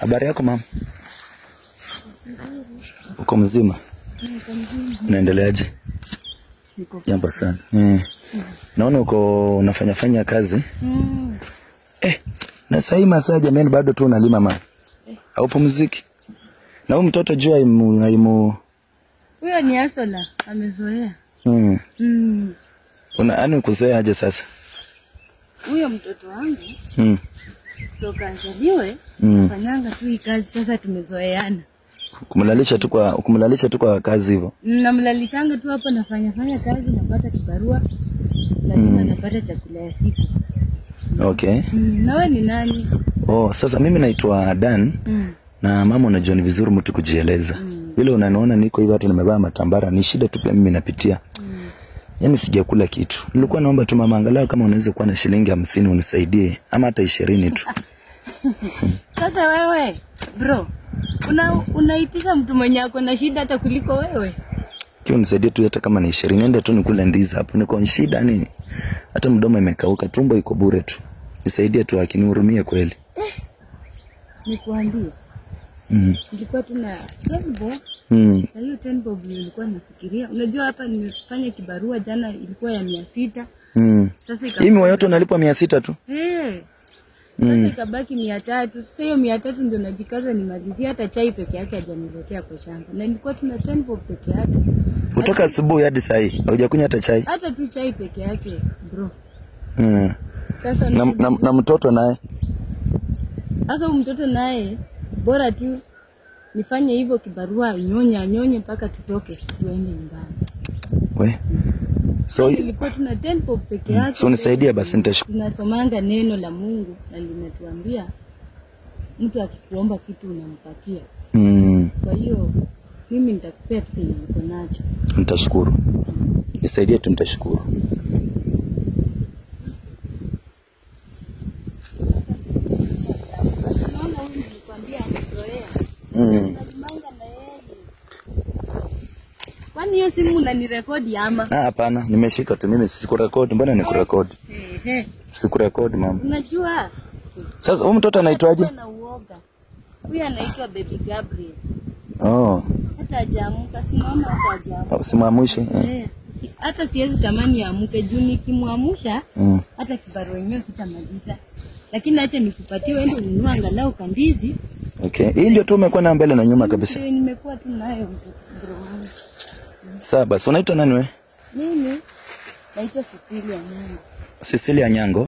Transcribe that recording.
Habari yako mama? Uko mzima? Unaendeleaje? Jambo sana. Naona uko unafanya kazi. Na sasa hii masaa jamani bado tu unalima mama. Haupumziki. Na huyu mtoto jua imu huyo ni Asola, amezoea. Ani kuzoea aje sasa? Huyo mtoto wangu toka azaliwe fanyanga tu hii kazi, sasa tumezoeana. Kumlalisha tu kwa kazi hivyo. Namlalishanga tu hapa, nafanya kazi, napata kibarua, lazima napata chakula ya siku. Okay. Na wewe ni nani? Sasa mimi naitwa Dan. Na mama unajua ni vizuri mtu kujieleza. Vile unaniona niko hivi hata nimevaa matambara, ni shida tu pia mimi napitia. Yaani sijakula kitu. Nilikuwa naomba tu mama angalau kama unaweza kuwa na shilingi 50 unisaidie ama hata 20 tu. Sasa wewe bro, unaitisha mtu mwenye ako na shida hata kuliko wewe. Kio nisaidie tu hata kama ni 20, niende tu nikule ndizi hapo. Niko shida nini? Hata mdomo imekauka, tumbo iko bure tu. Nisaidie tu akinihurumie kweli. Nikuambie. Nilikuwa tuna 10 bob. Na hiyo 10 bob nilikuwa nafikiria. Unajua hapa nimefanya kibarua jana ilikuwa ya 600. Sasa hii yote unalipwa 600 tu. Sasa ikabaki 300. Sasa hiyo 300 ndio najikaza nimalizie, hata chai peke yake hajaniletea kwa shamba. Na nilikuwa tuna 10 bob peke yake. Kutoka asubuhi hadi saa hii haujakunywa hata chai? Hata tu chai peke yake, bro. Sasa na mtoto naye. Sasa mtoto naye bora tu nifanye hivyo kibarua, nyonye mpaka tutoke tuende nyumbani. So ilikuwa tuna 10 bob peke yake. So nisaidie basi nitashukuru. Tunasomanga neno la Mungu na linatuambia mtu akikuomba kitu unampatia. Kwa hiyo mimi nitakupea kitu nilicho nacho. Nitashukuru. Nisaidie tu nitashukuru. Kwani hiyo simu unanirekodi ama? Hapana, nimeshika tu mimi sikurekodi. Mbona nikurekodi? Sikurekodi mama. Unajua? Sasa huyu mtoto anaitwaje? Huyu anaitwa Baby Gabriel. Hata hajaamka, simama hata hajaamka. Simamwishe. Hata siwezi tamani aamke juu nikimwamsha hata kibarua yenyewe sitamaliza. Lakini acha nikupatie wewe ndio ununue angalau kandizi. Okay. Hii ndio tu umekuwa na mbele na nyuma kabisa. Ndio nimekuwa tu nayo bro wangu. Sawa basi, unaitwa nani wewe? Mimi naitwa Cecilia Nyango. Cecilia Nyango.